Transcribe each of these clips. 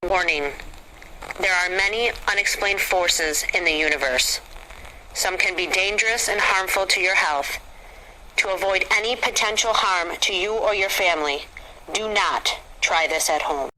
Warning. There are many unexplained forces in the universe. Some can be dangerous and harmful to your health. To avoid any potential harm to you or your family, do not try this at home.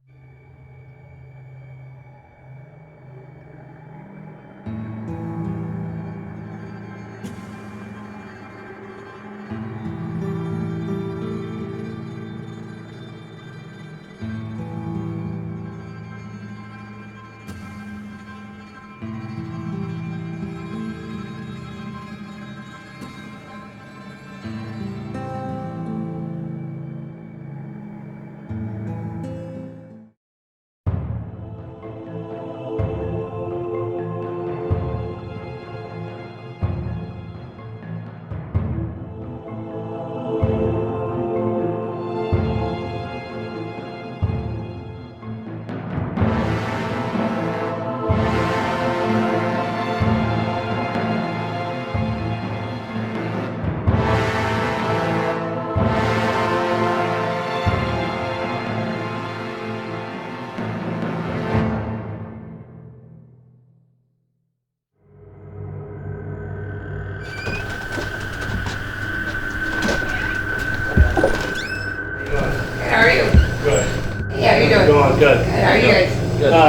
Going good. How are you guys?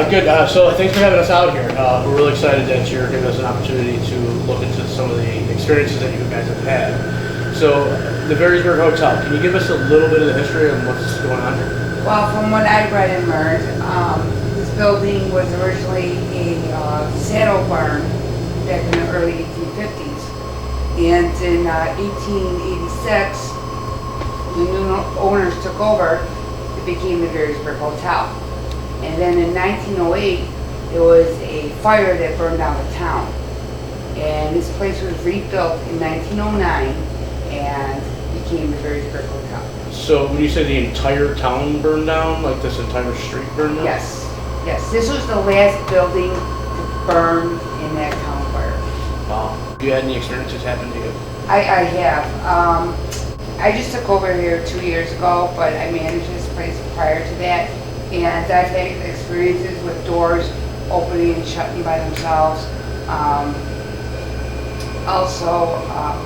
Good. So thanks for having us out here. We're really excited that you're giving us an opportunity to look into some of the experiences that you guys have had. So the Varysburg Hotel, can you give us a little bit of the history of what's going on here? Well, from what I read and learned, this building was originally a saddle barn back in the early 1850s. And in 1886, the new owners took over. It became the Varysburg Hotel. And then in 1908, there was a fire that burned down the town. And this place was rebuilt in 1909 and became the Varysburg Hotel. So when you say the entire town burned down, like this entire street burned down? Yes. Yes. This was the last building to burn in that town fire. Wow. Have you had any experiences happen to you? I have. I just took over here 2 years ago, but I managed this place prior to that. And I've had experiences with doors opening and shutting by themselves. Also,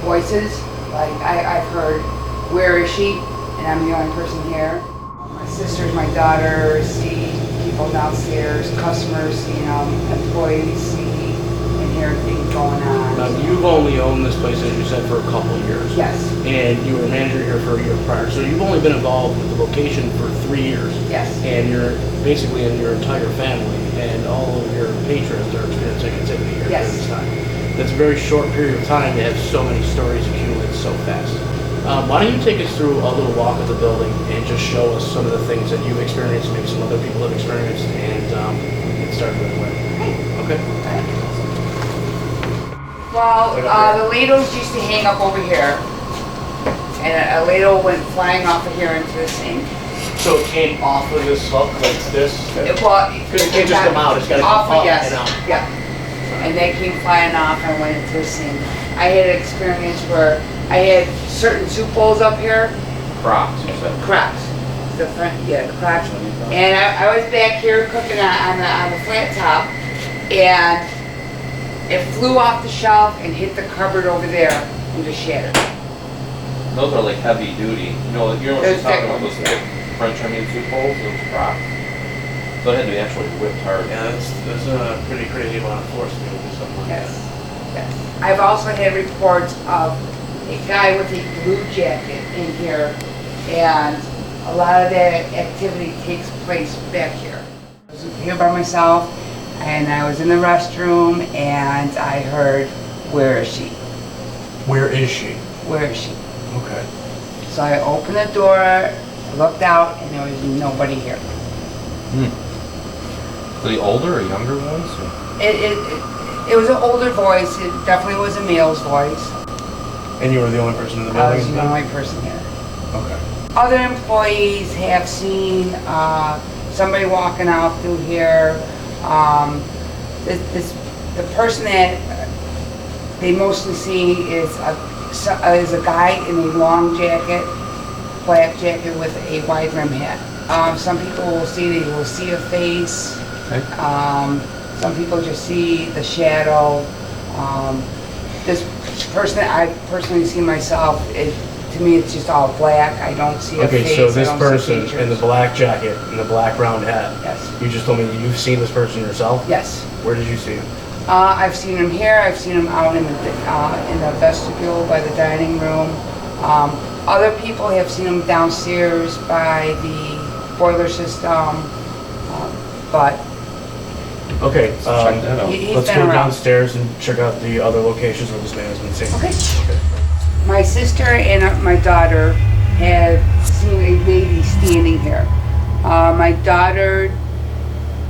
voices. Like I've heard, "Where is she?" And I'm the only person here. My sisters, my daughter see people downstairs, customers see them, employees see and hear things going on. Now, you've only owned this place, as you said, for a couple of years. Yes. And you were a manager here for a year prior. So you've only been involved with the location for 3 years. Yes. And you're basically in your entire family and all of your patrons are experiencing activity here Yes. during this time. That's a very short period of time to have so many stories accumulate so fast. Why don't you take us through a little walk of the building and just show us some of the things that you've experienced, maybe some other people have experienced, and get started right away. Okay. Well, the ladles used to hang up over here, and a ladle went flying off of here into the sink. So it came off of this hook like this? Because it can't just come out, it's got to come off, up yes. and out. Yeah. And they came flying off and went into the sink. I had an experience where I had certain soup bowls up here. Crocs, you said. Crocs. The front, yeah, the Crocs. And I was back here cooking on the flat top, and it flew off the shelf and hit the cupboard over there and just shattered. Those are like heavy duty. You know what you're Those talking about, thick those ones, thick French onion soup bowls, those Crocs. So it had to be actually whipped hard. Yeah, that's a pretty crazy amount of force to be able to do something like Yes. that. Yes. I've also had reports of a guy with a blue jacket in here, and a lot of that activity takes place back here. I was here by myself, and I was in the restroom, and I heard, "Where is she? Where is she? Where is she?" Okay. So I opened the door, looked out, and there was nobody here. So the older or younger ones? Or? It was an older voice. It definitely was a male's voice. And you were the only person in the I building? was the only person here. Okay. Other employees have seen somebody walking out through here. The person that they mostly see is a guy in a long jacket, black jacket with a wide rim hat. Some people will see a face. Some people just see the shadow. This person, I personally see myself, to me it's just all black. I don't see a face. Okay, so this I don't see person in features. the black jacket and the black round hat. Yes. You just told me that you've seen this person yourself? Yes. Where did you see him? I've seen him here. I've seen him out in the vestibule by the dining room. Other people have seen him downstairs by the boiler system. But Okay, check that out. he's let's been go around. downstairs and check out the other locations where this man has been seen. Okay. My sister and my daughter have seen a lady standing here. My daughter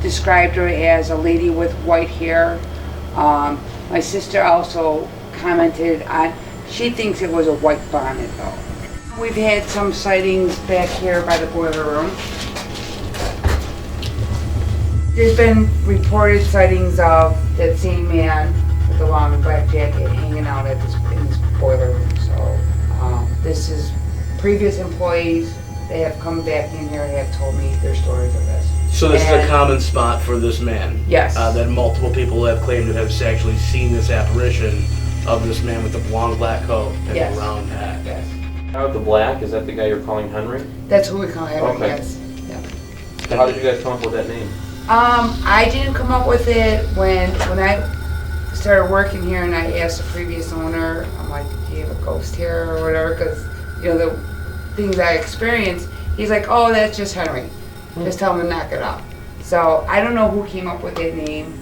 described her as a lady with white hair. My sister also commented on, she thinks it was a white bonnet though. We've had some sightings back here by the boiler room. There's been reported sightings of that same man with the long black jacket hanging out in this boiler room. So this is previous employees. They have come back in here and have told me their stories of this. So this is a And- common spot for this man? Yes. That multiple people have claimed to have actually seen this apparition of this man with the long black coat and Yes. the round hat. Yes. Now the black, is that the guy you're calling Henry? That's who we call him. Okay. Yes. Yeah. How did you guys come up with that name? I didn't come up with it when I started working here, and I asked the previous owner, I'm like, do you have a ghost here or whatever? Because, you know, the things I experienced, he's like, oh, that's just Henry. Just tell him to knock it off. So I don't know who came up with that name,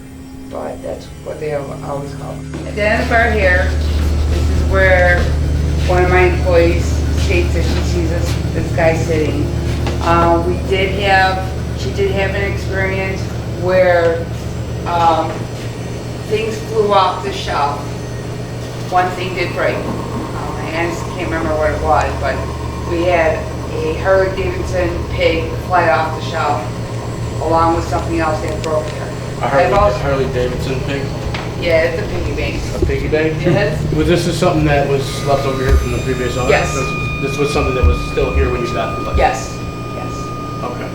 but that's what they always call it. At the end of our here, this is where one of my employees states that she sees this guy sitting. She did have an experience where things flew off the shelf. One thing did break. I honestly can't remember what it was, but we had a Harley Davidson pig fly off the shelf along with something else that broke here. A Harley Davidson pig? Yeah, it's a piggy bank. A piggy bank? Yes. Was this something that was left over here from the previous owner? Yes. This was something that was still here when you got the place? Yes, yes. Okay.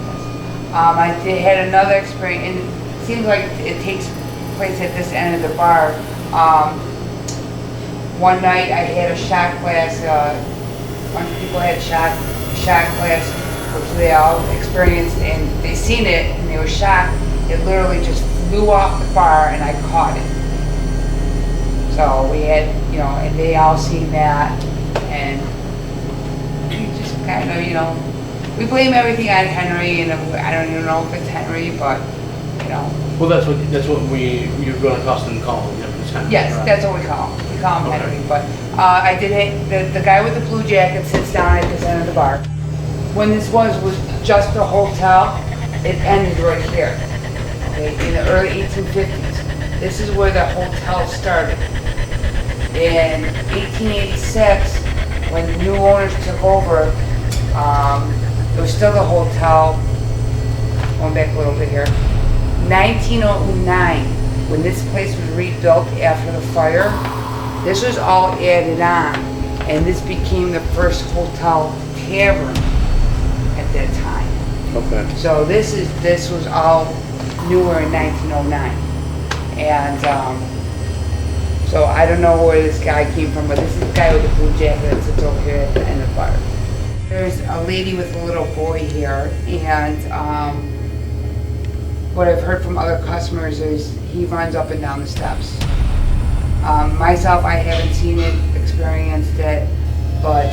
I had another experience, and it seems like it takes place at this end of the bar. One night I had a shot glass, a bunch of people had shot glass, which they all experienced, and they seen it, and they were shocked. It literally just flew off the bar, and I caught it. So we had, you know, and they all seen that, and we just kind of, you know, we blame everything on Henry, and I don't even know if it's Henry, but, you know. Well, that's what you're going to accustomed to calling him. It's Henry, Yes, right? that's what we call him. We call him Okay. Henry, but I did the guy with the blue jacket sits down at this end of the bar. When this was just a hotel, it ended right here, okay, in the early 1850s. This is where the hotel started. In 1886, when the new owners took over, it was still the hotel. Going back a little bit here. 1909, when this place was rebuilt after the fire, this was all added on, and this became the first hotel tavern at that time. Okay. So this was all newer in 1909, and so I don't know where this guy came from, but this is the guy with the blue jacket that sits over here at the end of the bar. There's a lady with a little boy here, and what I've heard from other customers is he runs up and down the steps. Myself, I haven't seen it, experienced it, but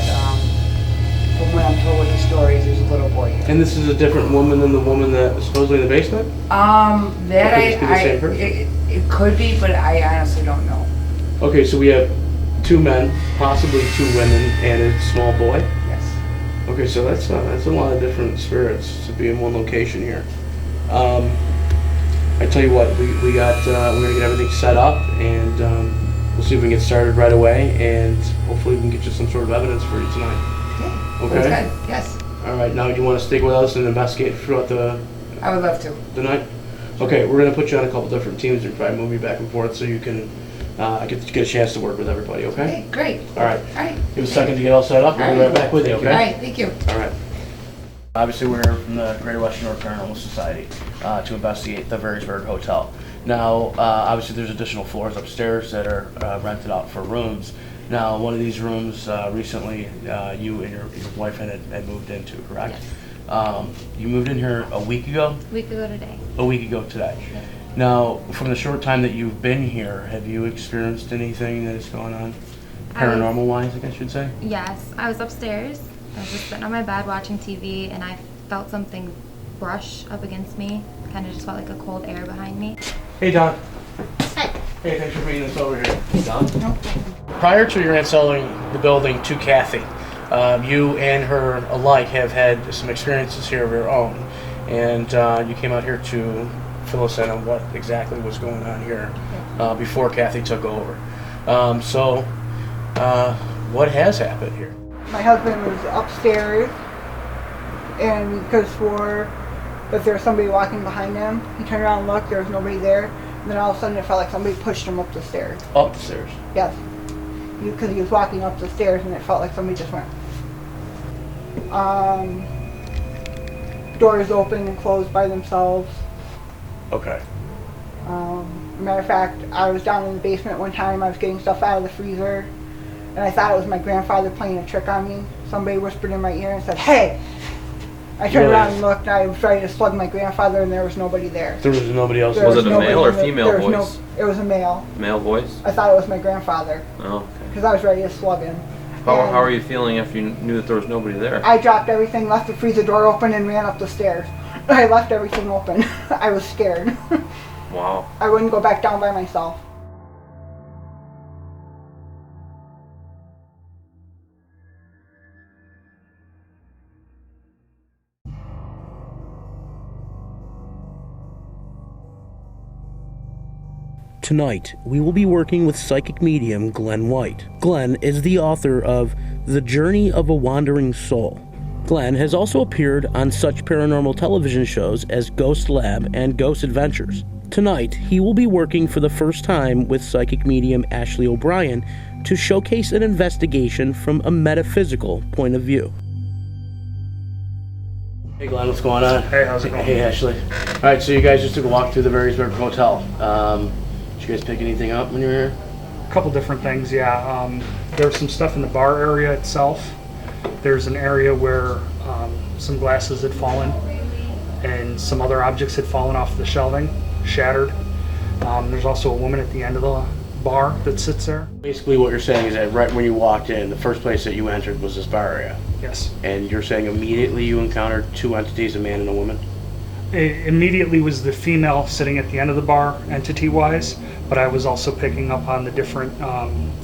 from what I'm told with the stories, there's a little boy here. And this is a different woman than the woman that was supposedly in the basement? That Could this be the same person? it could be, but I honestly don't know. Okay, so we have 2 men, possibly 2 women, and a small boy? Yes. Okay, so that's a lot of different spirits to be in one location here. I tell you what, we're gonna get everything set up, and we'll see if we can get started right away, and hopefully we can get you some sort of evidence for you tonight. Okay. Okay. That's good. Yes. All right, now do you want to stick with us and investigate throughout the I would love to. night? Okay, we're gonna put you on a couple different teams and probably move you back and forth so you can get a chance to work with everybody. Okay. Okay, great. All right. All right. Give us a second to get all set up. We'll be right back with you. Okay. All right, thank you. All right. Obviously, we're here from the Greater Western North Paranormal Society to investigate the Varysburg Hotel. Now, obviously, there's additional floors upstairs that are rented out for rooms. Now, one of these rooms recently you and your wife had moved into, correct? Yes. You moved in here a week ago? A week ago today. A week ago today. Yes. Now, from the short time that you've been here, have you experienced anything that is going on? Paranormal-wise, I guess you'd say? Yes. I was upstairs. I was just sitting on my bed watching TV, and I felt something brush up against me. Kind of just felt like a cold air behind me. Hey, Don. Hi. Hey, thanks for bringing this over here. Don? No. Prior to your aunt selling the building to Kathy, you and her alike have had some experiences here of your own, and you came out here to fill us in on what exactly was going on here before Kathy took over. What has happened here? My husband was upstairs and we could have swore that there was somebody walking behind him. He turned around and looked, there was nobody there. And then all of a sudden it felt like somebody pushed him up the stairs. Up the stairs? Yes. Because he was walking up the stairs and it felt like somebody just went. Doors open and closed by themselves. Okay. Matter of fact, I was down in the basement one time, I was getting stuff out of the freezer. And I thought it was my grandfather playing a trick on me. Somebody whispered in my ear and said, "Hey!" I turned around and looked, and I was ready to slug my grandfather, and there was nobody there. There was nobody else? There Was it a nobody male or in the- female there was voice? It was a male. Male voice? I thought it was my grandfather, Oh, okay. because I was ready to slug him. How And are you feeling after you knew that there was nobody there? I dropped everything, left the freezer door open, and ran up the stairs. I left everything open. I was scared. Wow. I wouldn't go back down by myself. Tonight, we will be working with psychic medium Glenn White. Glenn is the author of The Journey of a Wandering Soul. Glenn has also appeared on such paranormal television shows as Ghost Lab and Ghost Adventures. Tonight, he will be working for the first time with psychic medium Ashley O'Brien to showcase an investigation from a metaphysical point of view. Hey Glenn, what's going on? Hey, how's it going? Hey Ashley. Alright, so you guys just took a walk through the Varysburg Hotel. Did you guys pick anything up when you were here? A couple different things, yeah. There's some stuff in the bar area itself. There's an area where some glasses had fallen and some other objects had fallen off the shelving, shattered. There's also a woman at the end of the bar that sits there. Basically what you're saying is that right when you walked in, the first place that you entered was this bar area. Yes. And you're saying immediately you encountered two entities, a man and a woman? It immediately was the female sitting at the end of the bar, entity-wise, but I was also picking up on the different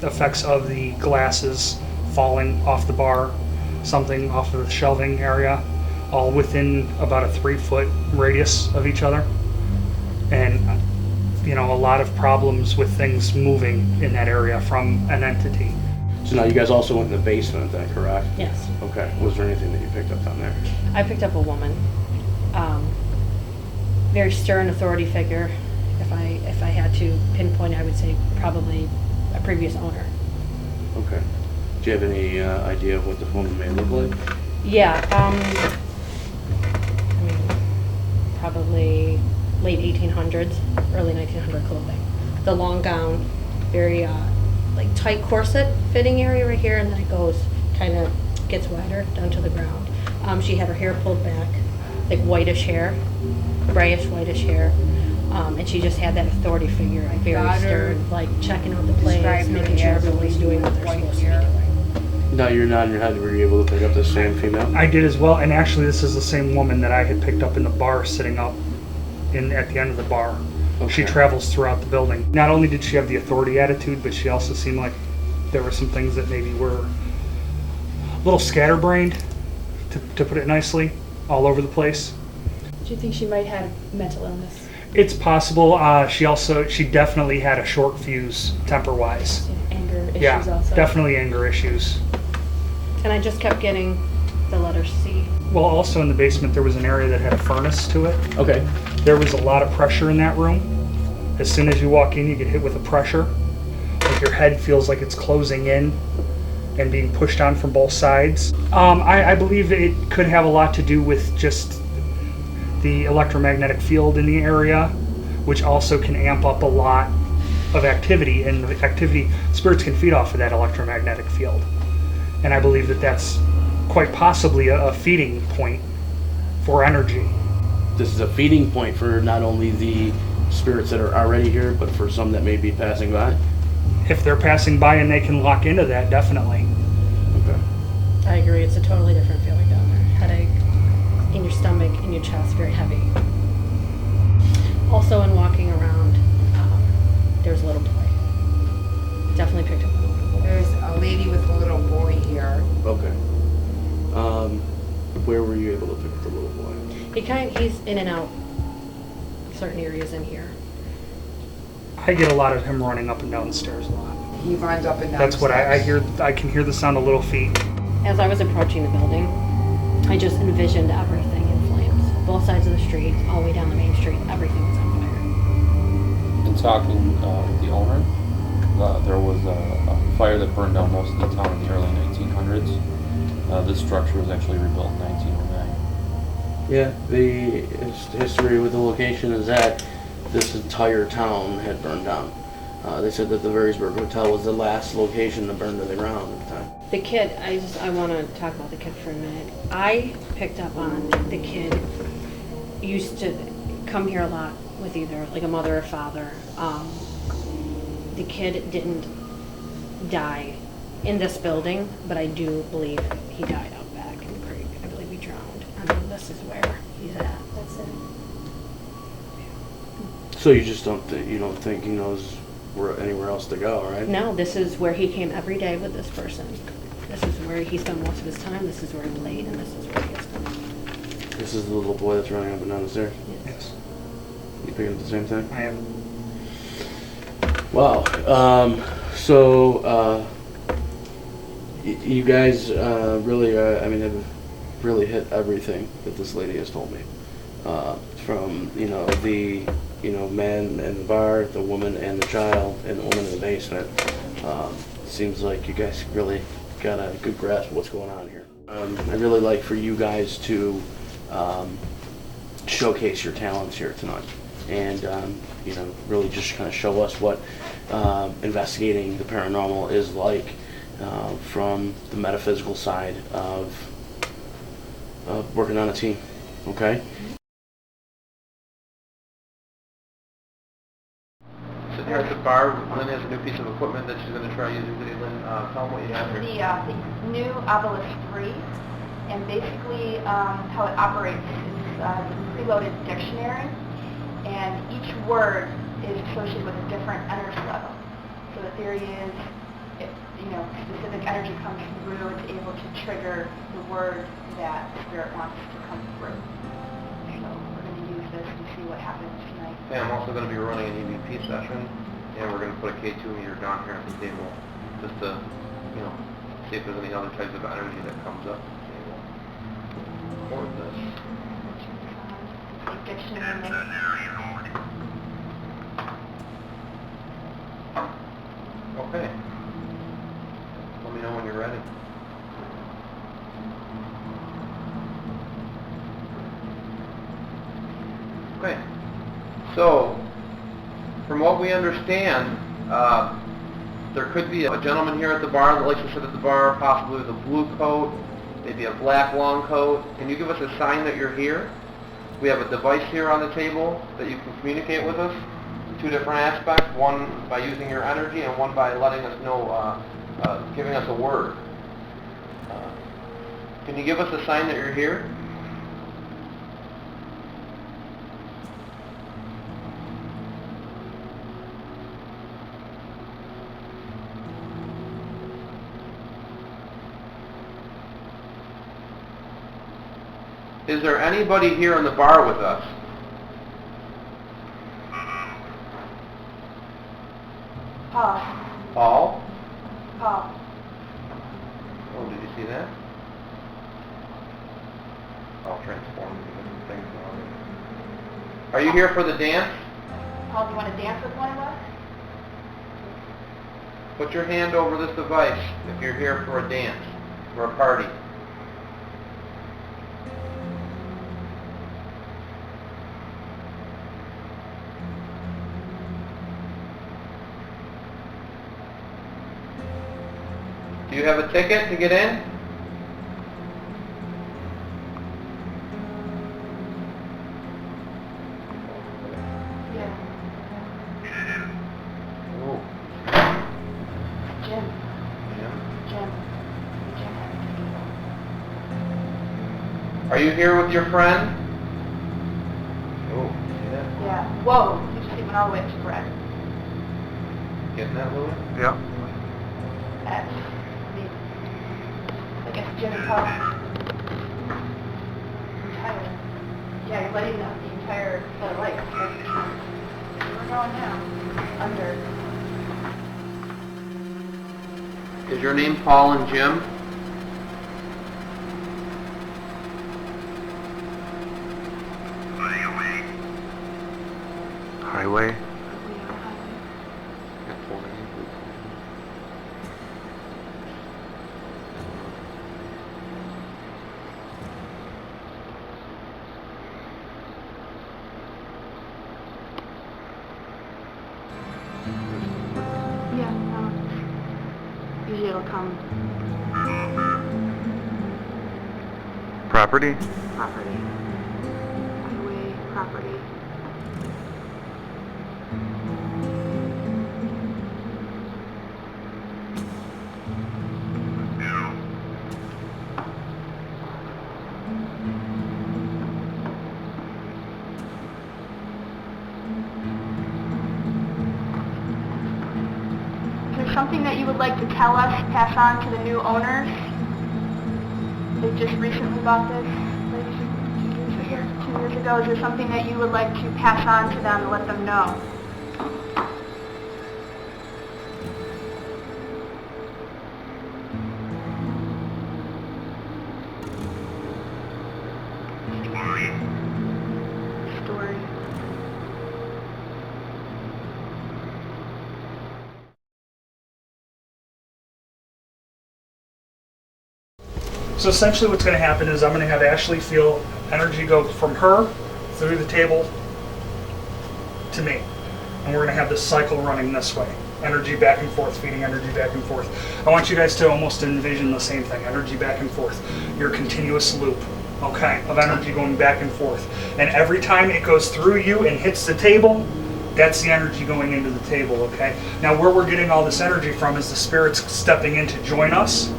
effects of the glasses falling off the bar, something off of the shelving area, all within about a 3-foot radius of each other. And, you know, a lot of problems with things moving in that area from an entity. So now you guys also went in the basement then, correct? Yes. Okay. Was there anything that you picked up down there? I picked up a woman. Very stern authority figure. If I had to pinpoint, I would say probably a previous owner. Okay. Do you have any idea of what the woman may look like? Yeah, I mean, probably late 1800s, early 1900 clothing. The long gown, very like tight corset fitting area right here, and then it goes, kind of gets wider down to the ground. She had her hair pulled back, like whitish hair, grayish whitish hair. And she just had that authority figure, very stern, like checking out the place, making sure everyone's doing what they're supposed to be doing. No, you're nodding your head. Were you able to pick up the same female? I did as well, and actually this is the same woman that I had picked up in the bar sitting up at the end of the bar. Okay. She travels throughout the building. Not only did she have the authority attitude, but she also seemed like there were some things that maybe were a little scatterbrained, to put it nicely, all over the place. Do you think she might have mental illness? It's possible. She definitely had a short fuse temper-wise. Anger issues Yeah, also? definitely anger issues. And I just kept getting the letter C. Well, also in the basement there was an area that had a furnace to it. Okay. There was a lot of pressure in that room. As soon as you walk in, you get hit with a pressure. Like your head feels like it's closing in, and being pushed on from both sides. I believe it could have a lot to do with just the electromagnetic field in the area, which also can amp up a lot of activity, and the activity, spirits can feed off of that electromagnetic field. And I believe that that's quite possibly a feeding point for energy. This is a feeding point for not only the spirits that are already here, but for some that may be passing by. If they're passing by and they can lock into that, definitely. Okay. I agree. It's a totally different feeling down there. Headache in your stomach, in your chest, very heavy. Also, in walking around, there's a little boy. Definitely picked up on a little boy. There's a lady with a little boy here. Okay. Where were you able to pick up the little boy? He's in and out certain areas in here. I get a lot of him running up and down the stairs a lot. He runs up and down. That's what I stairs. hear. I can hear the sound of little feet. As I was approaching the building, I just envisioned everything in flames. Both sides of the street, all the way down the main street, everything was on fire. In talking with the owner, there was a fire that burned down most of the town in the early 1900s. This structure was actually rebuilt in 1909. Yeah, the history with the location is that this entire town had burned down. They said that the Varysburg Hotel was the last location to burn to the ground at the time. The kid, I want to talk about the kid for a minute. I picked up on the kid used to come here a lot with either like a mother or father. The kid didn't die in this building, but I do believe he died out back in the creek. I believe he drowned. I mean, this is where he's at. That's it. So you just don't think he knows anywhere else to go, right? No, this is where he came every day with this person. This is where he spent most of his time. This is where he played, and this is where he is now. This is the little boy that's running up and down the stairs. Yes. You picking up the same thing? I am. Wow. You guys really, have really hit everything that this lady has told me. From the man in the bar, the woman and the child, and the woman in the basement. Seems like you guys really got a good grasp of what's going on here. I'd really like for you guys to showcase your talents here tonight, and really just kind of show us what investigating the paranormal is like from the metaphysical side of working on a team. Okay. Sitting here at the bar, Lynn has a new piece of equipment that she's going to try using today. Lynn, tell them what you have here. The new Obelisk 3, and basically how it operates is a preloaded dictionary, and each word is associated with a different energy level. So the theory is, if specific energy comes through, it's able to trigger the word that spirit wants to come through. So we're going to use this and see what happens tonight. Okay, I'm also going to be running an EVP session, and we're going to put a K2 meter down here at the table, just to, see if there's any other types of energy that comes up to the table. Record this. Dictionary mix. Okay. Let me know when you're ready. Okay. So, from what we understand, there could be a gentleman here at the bar that likes to sit at the bar, possibly with a blue coat, maybe a black long coat. Can you give us a sign that you're here? We have a device here on the table that you can communicate with us. Two different aspects, one by using your energy and one by letting us know, giving us a word. Can you give us a sign that you're here? Is there anybody here in the bar with us? Paul. Paul? Paul. Oh, did you see that? I'll transform into different things now. Are you here for the dance? Paul, do you want to dance with one of us? Put your hand over this device if you're here for a dance, for a party. Do you have a ticket to get in? Yeah. Oh. Jim. Yeah. Jim. Jim has a Are you here with your friend? Oh, see that? ticket. Yeah. Whoa, you just went all the way up to Brett. Getting that, Louis? Yeah. That's, I guess Jim and Paul. Entire. Yeah, you're letting up the entire set of lights. We're going down. Under. Is your name Paul and Jim? Highway. Yeah, usually it'll come Property. property. Highway, property. Is there something that you would like to tell us, pass on to the new owners? They just recently bought this, maybe 2 years ago. Is there something that you would like to pass on to them to let them know? Story. So essentially what's going to happen is I'm going to have Ashley feel energy go from her through the table to me. And we're going to have this cycle running this way. Energy back and forth, feeding energy back and forth. I want you guys to almost envision the same thing, energy back and forth. Your continuous loop, okay, of energy going back and forth. And every time it goes through you and hits the table, that's the energy going into the table, okay? Now where we're getting all this energy from is the spirits stepping in to join us.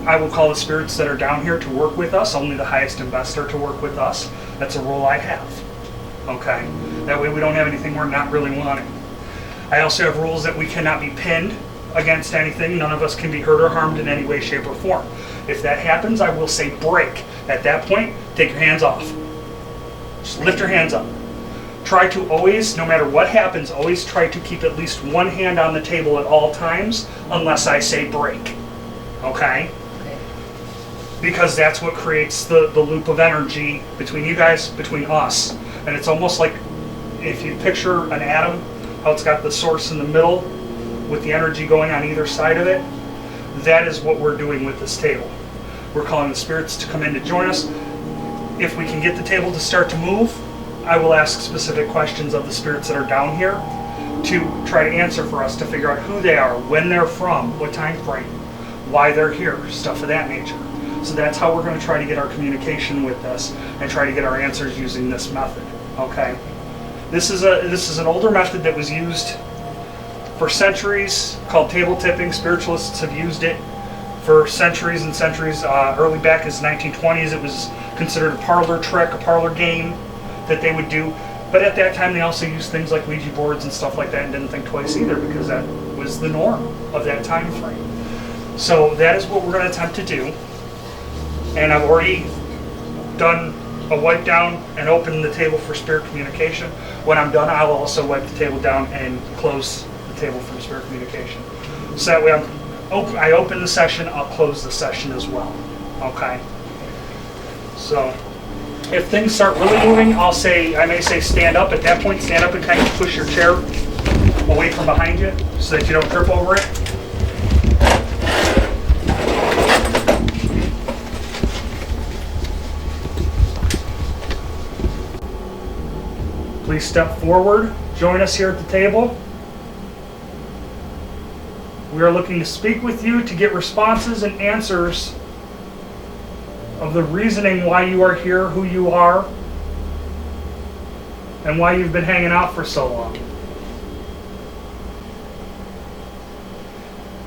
I will call the spirits that are down here to work with us, only the highest and best are to work with us. That's a role I have, okay? That way we don't have anything we're not really wanting. I also have rules that we cannot be pinned against anything. None of us can be hurt or harmed in any way, shape, or form. If that happens, I will say break. At that point, take your hands off. Just lift your hands up. Try to always, no matter what happens, always try to keep at least one hand on the table at all times, unless I say break, okay? Because that's what creates the loop of energy between you guys, between us. And it's almost like if you picture an atom, how it's got the source in the middle with the energy going on either side of it, that is what we're doing with this table. We're calling the spirits to come in to join us. If we can get the table to start to move, I will ask specific questions of the spirits that are down here to try to answer for us, to figure out who they are, when they're from, what time frame, why they're here, stuff of that nature. So that's how we're going to try to get our communication with this and try to get our answers using this method, okay? This is an older method that was used for centuries, called table tipping. Spiritualists have used it for centuries and centuries. Early back as 1920s, it was considered a parlor trick, a parlor game that they would do. But at that time, they also used things like Ouija boards and stuff like that and didn't think twice either, because that was the norm of that time frame. So that is what we're going to attempt to do. And I've already done a wipe down and open the table for spirit communication. When I'm done, I'll also wipe the table down and close the table for spirit communication. So that way I open the session, I'll close the session as well, okay? So if things start really moving, I may say stand up. At that point, stand up and kind of push your chair away from behind you so that you don't trip over it. please step forward. Join us here at the table. We are looking to speak with you to get responses and answers of the reasoning why you are here, who you are, and why you've been hanging out for so long.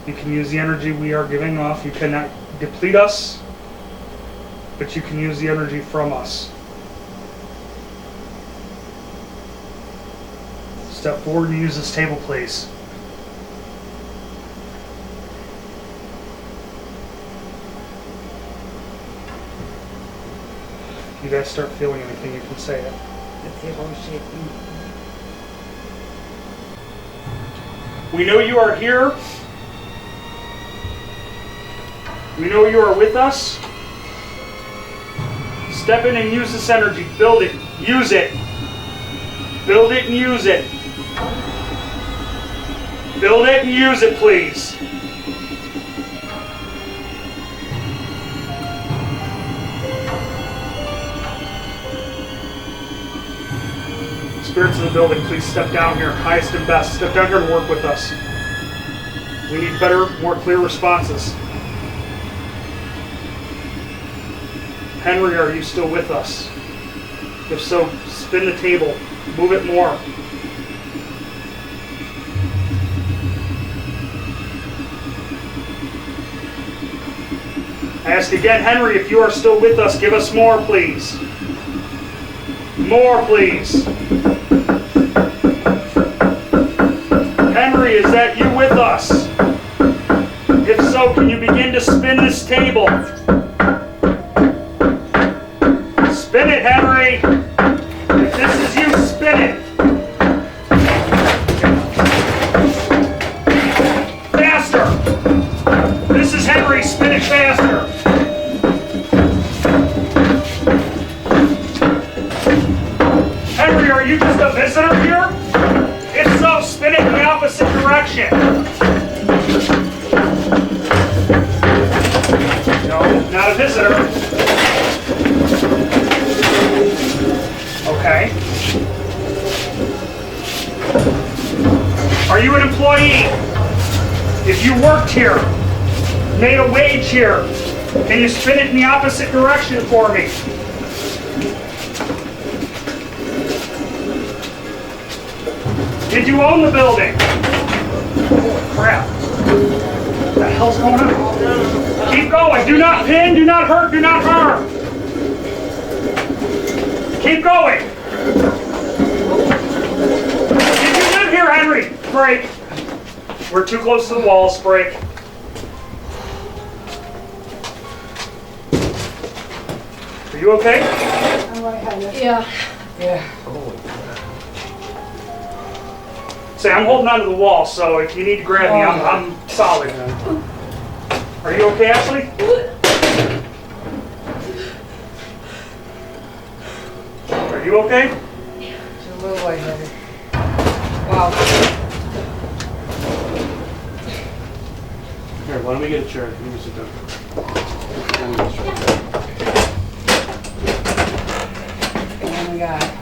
You can use the energy we are giving off. You cannot deplete us, but you can use the energy from us. Step forward and use this table, please. If you guys start feeling anything, you can say it. The table is shaking. We know you are here. We know you are with us. Step in and use this energy. Build it. Use it. Build it and use it. Build it and use it, please. Spirits in the building, please step down here. Highest and best. Step down here and work with us. We need better, more clear responses. Henry, are you still with us? If so, spin the table. Move it more. I ask again, Henry, if you are still with us, give us more, please. More, please. Henry, is that you with us? If so, can you begin to spin this table? Spin it, Henry. If this is you, spin it. Faster. This is Henry. Spin it faster. Henry, are you just a visitor here? If so, spin it in the opposite direction. No, not a visitor. Okay. Are you an employee? If you worked here, made a wage here, can you spin it in the opposite direction for me? Did you own the building? Holy crap. What the hell's going on? Keep going. Do not pin, do not hurt, do not harm. Keep going. Did you live here, Henry? Break. We're too close to the walls. Break. Are you okay? Yeah. Yeah. Say, I'm holding onto the wall, so if you need to grab me, I'm solid. Are you okay, Ashley? Are you okay? It's a little lightheaded. Wow. Here, why don't we get a chair? You can sit down. Oh my God.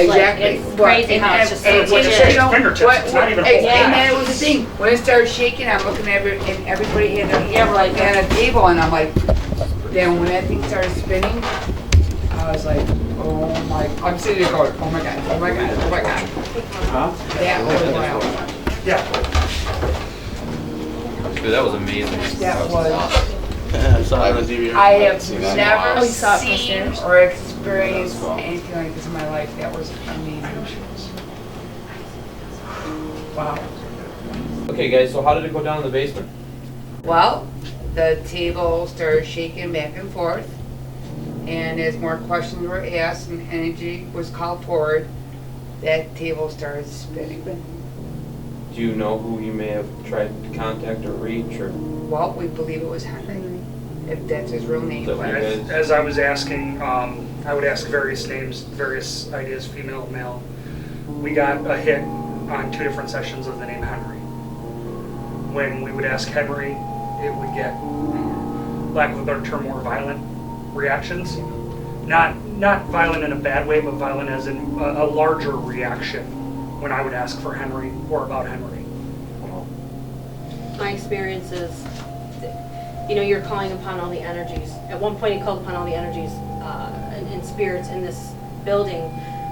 Exactly. It's crazy how it's just so What you say, fingertips, it's not even and holding. that was the thing. When it started shaking, I'm looking at it, and everybody had their hand like at a table, and I'm like, then when that thing started spinning, I was like, oh my, I'm sitting there going, oh my God, oh my God, oh my God. Huh? That was wild. Yeah. Dude, that was amazing. That was, I saw it on TV. I have Oh, never you saw it from seen upstairs? or experienced anything like this in my life. That was amazing. Wow. Okay, guys, so how did it go down in the basement? Well, the table started shaking back and forth, and as more questions were asked and energy was called forward, that table started spinning. Do you know who you may have tried to contact or reach, or? Well, we believe it was Henry, if that's his real name. So we- As I was asking, I would ask various names, various ideas, female, male. We got a hit on 2 different sessions of the name Henry. When we would ask Henry, it would get, lack of a better term, more violent. reactions. Not violent in a bad way, but violent as in a larger reaction when I would ask for Henry or about Henry. My experience is, you know, you're calling upon all the energies. At one point, he called upon all the energies and spirits in this building,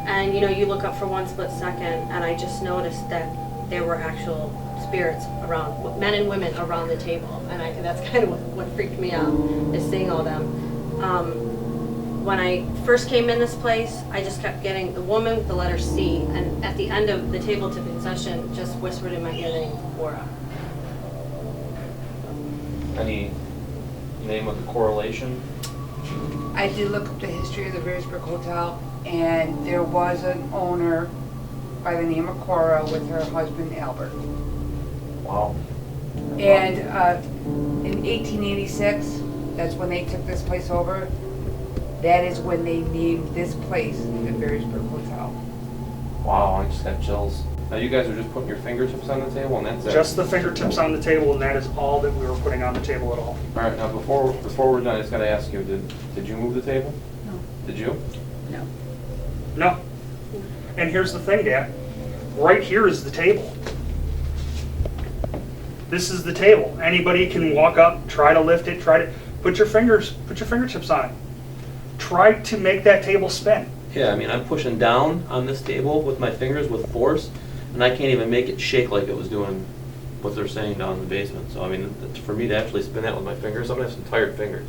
and you know, you look up for one split second, and I just noticed that there were actual spirits around, men and women around the table, and that's kind of what freaked me out, is seeing all them. When I first came in this place, I just kept getting the woman with the letter C, and at the end of the table tipping session, just whispered in my ear the name Cora. Any name of the correlation? I did look up the history of the Varysburg Hotel, and there was an owner by the name of Cora with her husband Albert. Wow. And in 1886, that's when they took this place over. That is when they named this place the Varysburg Hotel. Wow, I just got chills. Now you guys are just putting your fingertips on the table, and that's it. Just the fingertips on the table, and that is all that we were putting on the table at all. All right. Now before we're done, I just got to ask you: Did you move the table? No. Did you? No. No. And here's the thing, Dad. Right here is the table. This is the table. Anybody can walk up, try to lift it, try to put your fingertips on it. Try to make that table spin. Yeah, I mean, I'm pushing down on this table with my fingers with force, and I can't even make it shake like it was doing what they're saying down in the basement. So, I mean, for me to actually spin that with my fingers, I'm going to have some tired fingers.